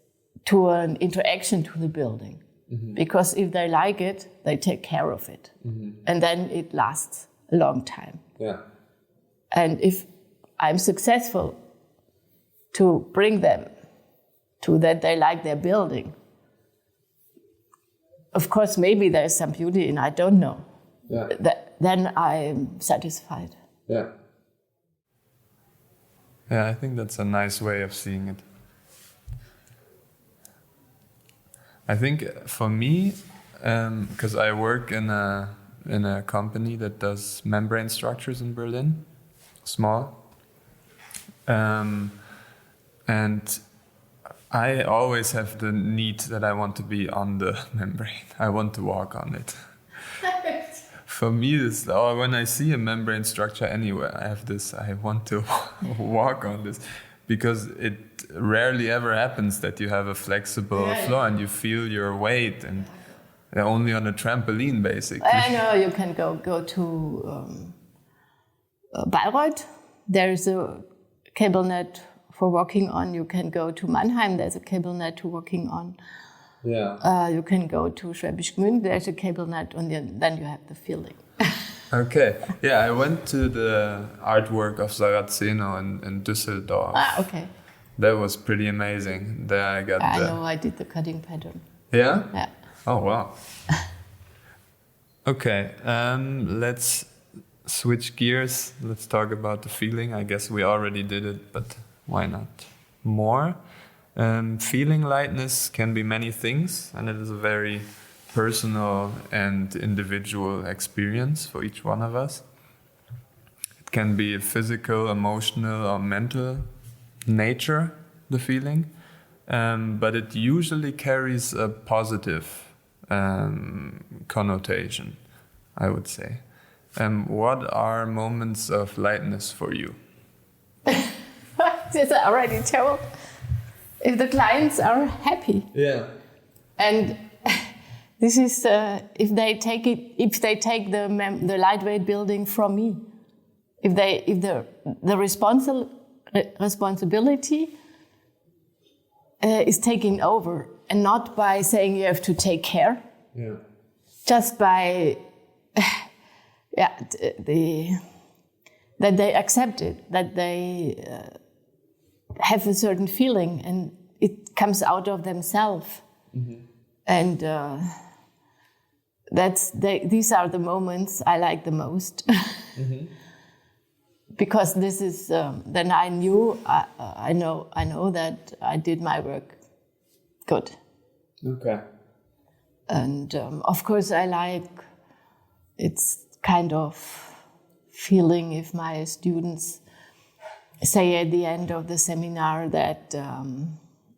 to an interaction to the building. Because if they like it, they take care of it. And then it lasts a long time. Yeah. And if I'm successful to bring them to that they like their building, of course, maybe there's some beauty in, I don't know. Yeah. Then I'm satisfied. Yeah. Yeah, I think that's a nice way of seeing it. I think for me, because I work in a company that does membrane structures in Berlin, small, and I always have the need that I want to be on the membrane. I want to walk on it. For me, when I see a membrane structure anywhere, I want to walk on this, because it rarely ever happens that you have a flexible floor and you feel your weight, and Only on a trampoline, basically. I know you can go to Bayreuth. There's a cable net for walking on. You can go to Mannheim. There's a cable net to walking on. Yeah. You can go to Schwäbisch Gmünd. There's a cable net, and then you have the feeling. Okay. Yeah, I went to the artwork of Saraceno in Düsseldorf. Okay. That was pretty amazing. There I got I know I did the cutting pattern. Yeah? Yeah. Oh, wow. Okay, let's switch gears. Let's talk about the feeling. I guess we already did it, but why not more? Feeling lightness can be many things, and it is a very personal and individual experience for each one of us. It can be a physical, emotional, or mental nature, the feeling, but it usually carries a positive connotation, I would say. What are moments of lightness for you? This I already told. If the clients are happy, Yeah. and this is if they take the lightweight building from me, if the responsibility is taken over, and not by saying you have to take care, Yeah. just by that they accept it, that they have a certain feeling, and it comes out of themselves. Mm-hmm. And these are the moments I like the most. Mm-hmm. Because this is then I know that I did my work good. Okay. And of course I like it's kind of feeling if my students say at the end of the seminar that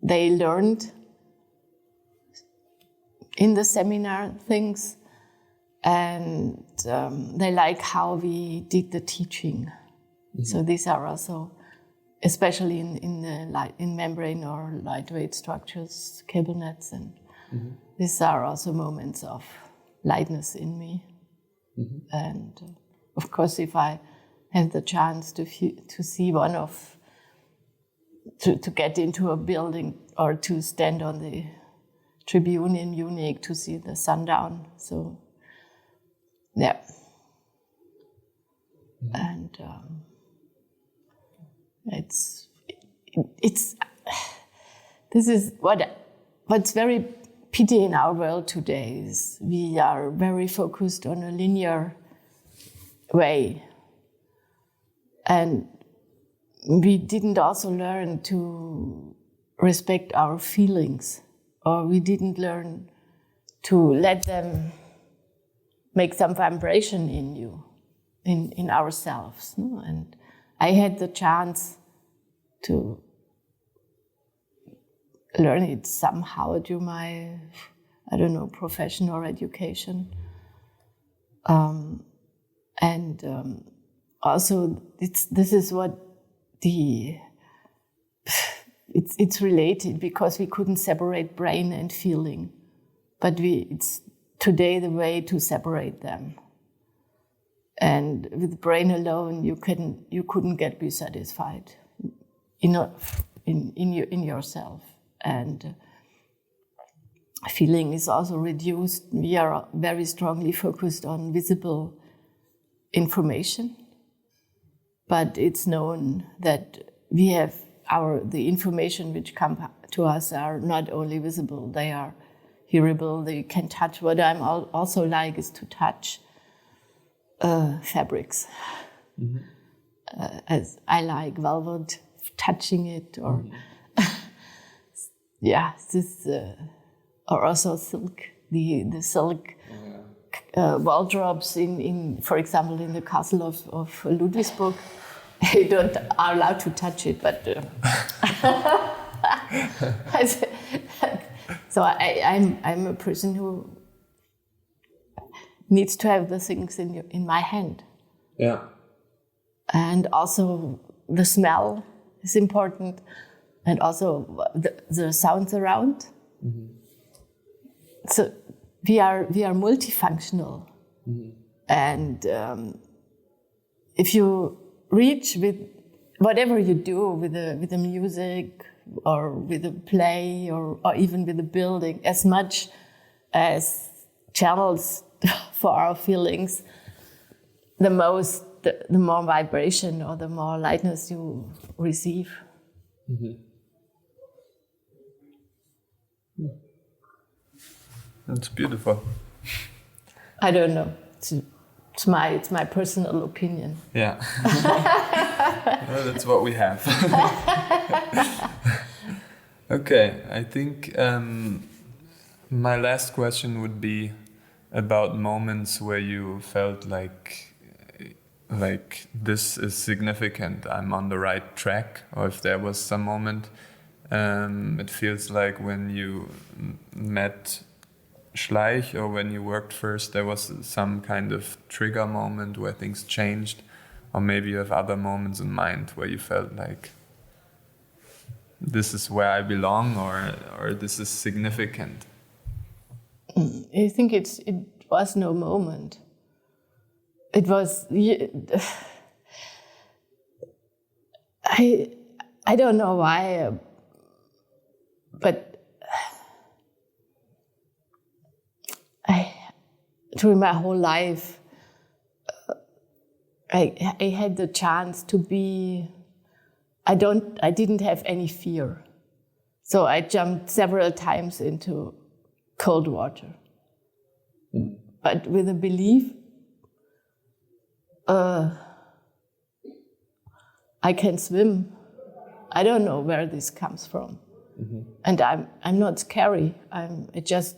they learned in the seminar things, and they like how we did the teaching. Mm-hmm. So these are also, especially in membrane or lightweight structures, cable nets, and mm-hmm. these are also moments of lightness in me. Mm-hmm. And of course, if I have the chance to see to get into a building or to stand on the tribune in Munich to see the sundown. So, yeah. Mm-hmm. And it's this is what's very pity in our world today is we are very focused on a linear way, and we didn't also learn to respect our feelings, or we didn't learn to let them make some vibration in you, in ourselves. No? And I had the chance to learn it somehow through my, profession or education. Also, this is what it's related, because we couldn't separate brain and feeling, but it's today the way to separate them. And with brain alone, you couldn't be satisfied in yourself. And feeling is also reduced. We are very strongly focused on visible information, but it's known that we have the information which come to us are not only visible, they are hearable, they can touch. What I'm also like is to touch fabrics. Mm-hmm. As I like velvet, touching it, or this or also silk. The silk wardrobes in, for example, in the castle of Ludwigsburg, you are allowed to touch it, but so I'm a person who needs to have the things in my hand. Yeah. And also the smell is important, and also the sounds around. Mm-hmm. So we are multifunctional, and if you reach with whatever you do with the music or with the play or even with the building, as much as channels for our feelings, the more vibration or the more lightness you receive. That's beautiful. I don't know. It's my personal opinion. Yeah. Well, that's what we have. Okay, I think my last question would be about moments where you felt like this is significant, I'm on the right track, or if there was some moment, it feels like when you met Schleich or when you worked first, there was some kind of trigger moment where things changed, or maybe you have other moments in mind where you felt like this is where I belong, or this is significant. I think it was no moment. It was, I don't know why, but during my whole life, I had the chance to be, I didn't have any fear. So I jumped several times into cold water. But with a belief, I can swim. I don't know where this comes from. And I'm not scary. I just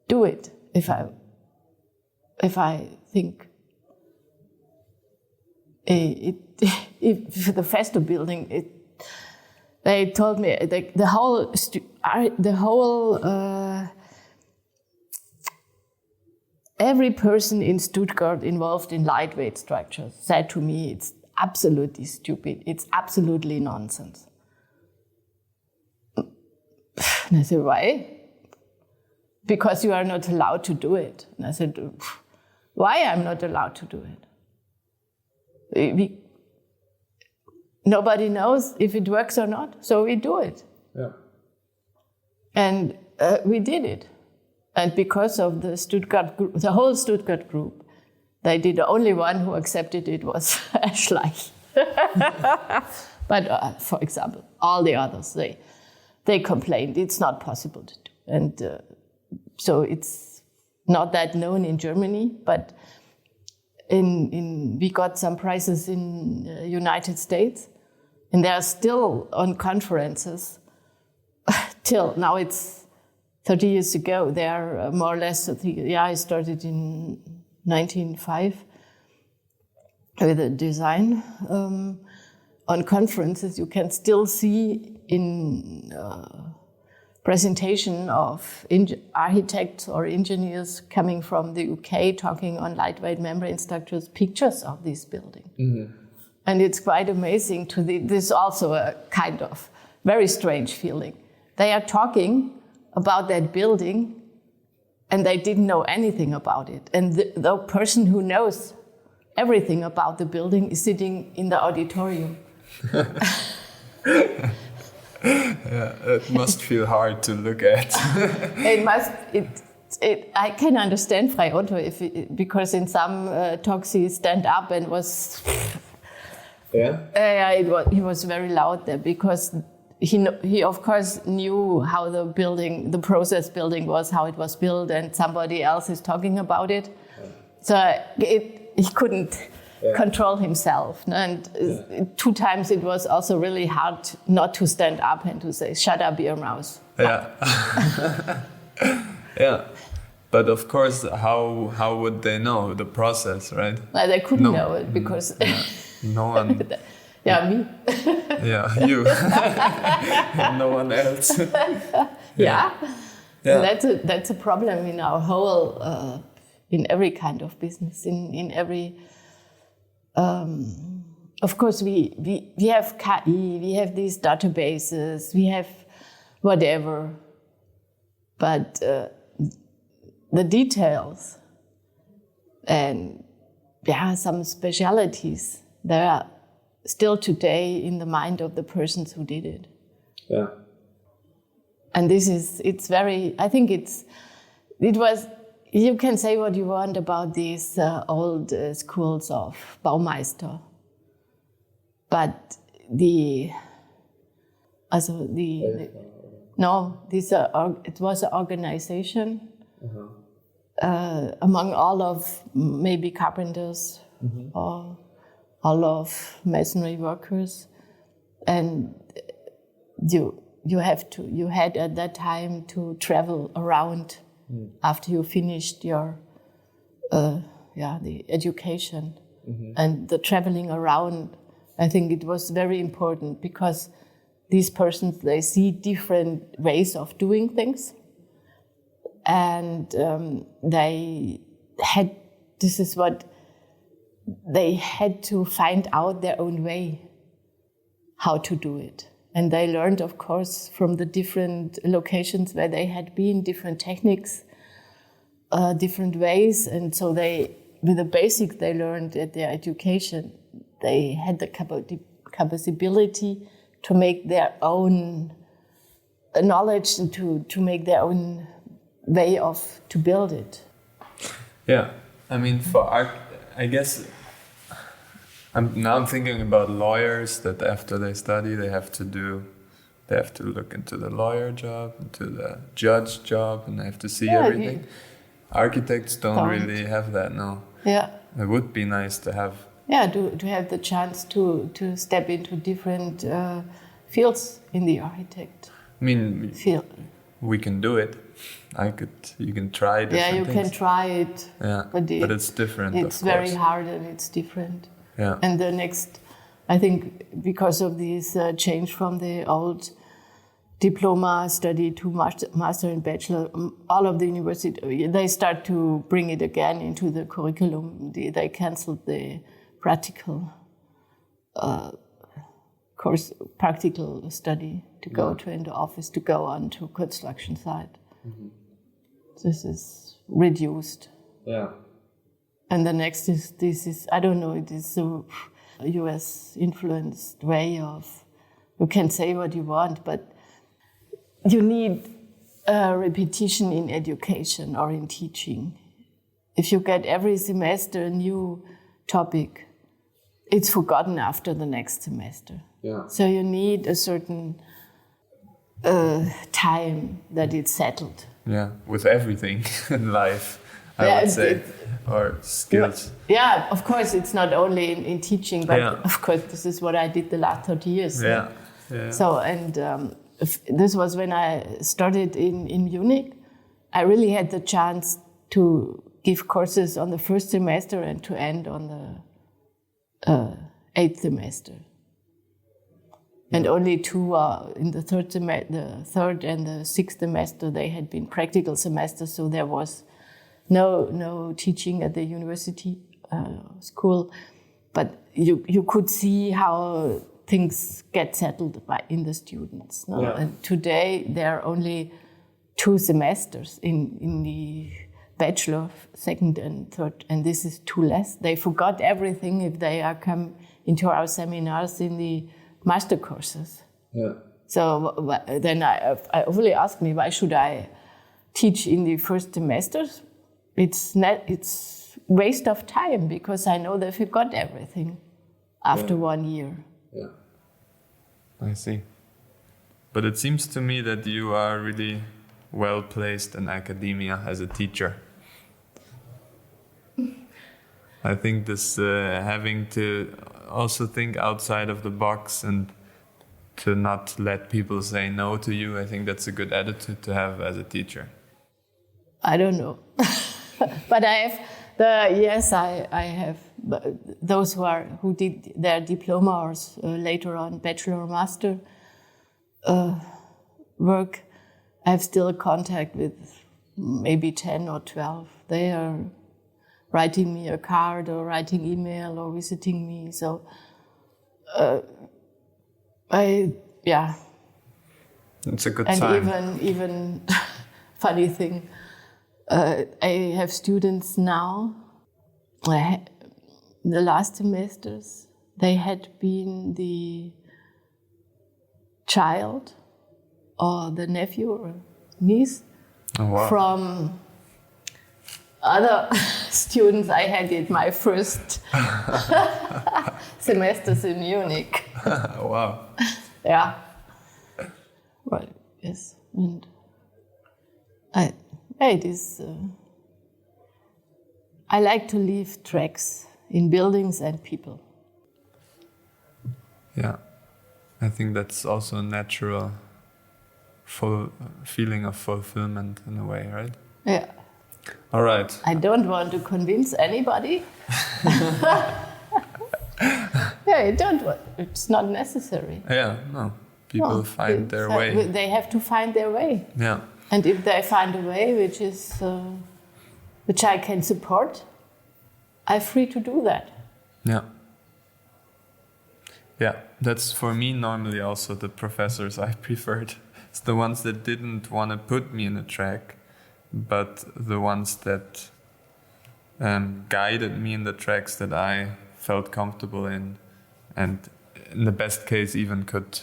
do it if I think if the Festo building, they told me the whole every person in Stuttgart involved in lightweight structures said to me, it's absolutely stupid, it's absolutely nonsense. And I said, why? Because you are not allowed to do it. And I said, why I'm not allowed to do it? Nobody knows if it works or not, so we do it. Yeah. And we did it. And because of the Stuttgart group, the whole Stuttgart group, they did the only one who accepted it was Schleich. But for example, all the others, they complained it's not possible to do. And so it's not that known in Germany, but we got some prizes in United States, and they are still on conferences till now. It's 30 years ago. They are more or less. I started in 1905 with a design. On conferences, you can still see in presentation of architects or engineers coming from the UK talking on lightweight membrane structures, pictures of this building. Mm-hmm. And it's quite amazing this is also a kind of very strange feeling. They are talking about that building and they didn't know anything about it. And the person who knows everything about the building is sitting in the auditorium. Yeah, it must feel hard to look at. I can understand Frei Otto because in some talks he stand up and was. Yeah. He was very loud there because he of course knew how the process building was, how it was built, and somebody else is talking about it. So he couldn't control himself. And 2 times it was also really hard not to stand up and to say, shut up, your mouse. Yeah. Yeah. But of course, how would they know the process, right? Well, they couldn't know it because... No one... Yeah, me. Yeah, you. No one else. Yeah. That's a problem in our whole... in every kind of business, in every... of course, we have KI, we have these databases, we have whatever, but the details and some specialities, they are still today in the mind of the persons who did it. Yeah. And you can say what you want about these old schools of Baumeister, but it was an organization among all of maybe carpenters or all of masonry workers, and you had at that time to travel around after you finished your the education, and the traveling around. I think it was very important because these persons, they see different ways of doing things, and they had to find out their own way how to do it. And they learned, of course, from the different locations where they had been, different techniques, different ways. And so with the basics they learned at their education, they had the capability to make their own knowledge and to make their own way to build it. Yeah, I mean, for art, I guess I'm thinking about lawyers that after they study, they have to look into the lawyer job, into the judge job, and they have to see everything. Architects don't really have that, no. Yeah. It would be nice to have. Yeah, to have the chance to step into different fields in the architect. I mean, field. We can do it. You can try different things. Can try it. Yeah, but it's different. It's very hard and it's different. Yeah. And the next, I think, because of this change from the old diploma study to master and bachelor, all of the university, they start to bring it again into the curriculum. They canceled the practical practical study to go to in the office, to go on to construction site. Mm-hmm. This is reduced. Yeah. And the next is I don't know, it is a US influenced way of, you can say what you want, but you need a repetition in education or in teaching. If you get every semester a new topic, it's forgotten after the next semester. Yeah. So you need a certain time that it's settled. Yeah, with everything in life, I would say, or skills. Yeah, of course, it's not only in teaching, but of course, this is what I did the last 30 years. Yeah. So, and this was when I started in Munich. I really had the chance to give courses on the first semester and to end on the 8th semester. And only two in the third and the 6th semester, they had been practical semesters, so there was no teaching at the university school. But you could see how things get settled in the students. No? Yeah. And today there are only 2 semesters in the bachelor, 2nd and 3rd, and this is too less. They forgot everything if they are come into our seminars in the master courses. Yeah. So then I really asked me, why should I teach in the first semesters? It's waste of time because I know they forgot everything after 1 year. Yeah, I see. But it seems to me that you are really well placed in academia as a teacher. I think this having to also think outside of the box and to not let people say no to you, I think that's a good attitude to have as a teacher. I don't know. But I have those who did their diploma or later on bachelor or master work. I have still contact with maybe 10 or 12. They are writing me a card or writing email or visiting me. So it's a good sign. And even funny thing, I have students now. The last semesters, they had been the child or the nephew or niece from other students I had in my first semesters in Munich. Wow. Yeah. Well, yes. And it is. I like to leave tracks in buildings and people. Yeah, I think that's also a natural feeling of fulfillment in a way, right? Yeah. All right. I don't want to convince anybody. Yeah, I don't want. It's not necessary. Yeah, no. People find their way. They have to find their way. Yeah. And if they find a way which I can support, I'm free to do that. Yeah. Yeah, that's for me normally also the professors I preferred. It's the ones that didn't want to put me in a track, but the ones that guided me in the tracks that I felt comfortable in, and in the best case even could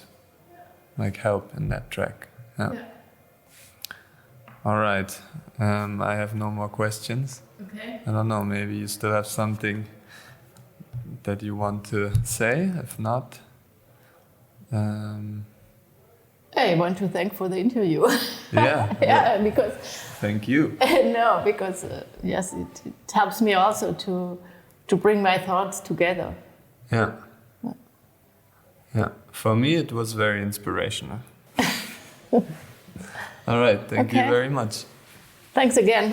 help in that track. Yeah. All right. I have no more questions. Okay. I don't know, maybe you still have something that you want to say. If not, I want to thank for the interview. Yeah. Yeah, because thank you. No, because yes, it helps me also to bring my thoughts together. Yeah. Yeah. For me, it was very inspirational. All right. Thank you very much. Thanks again.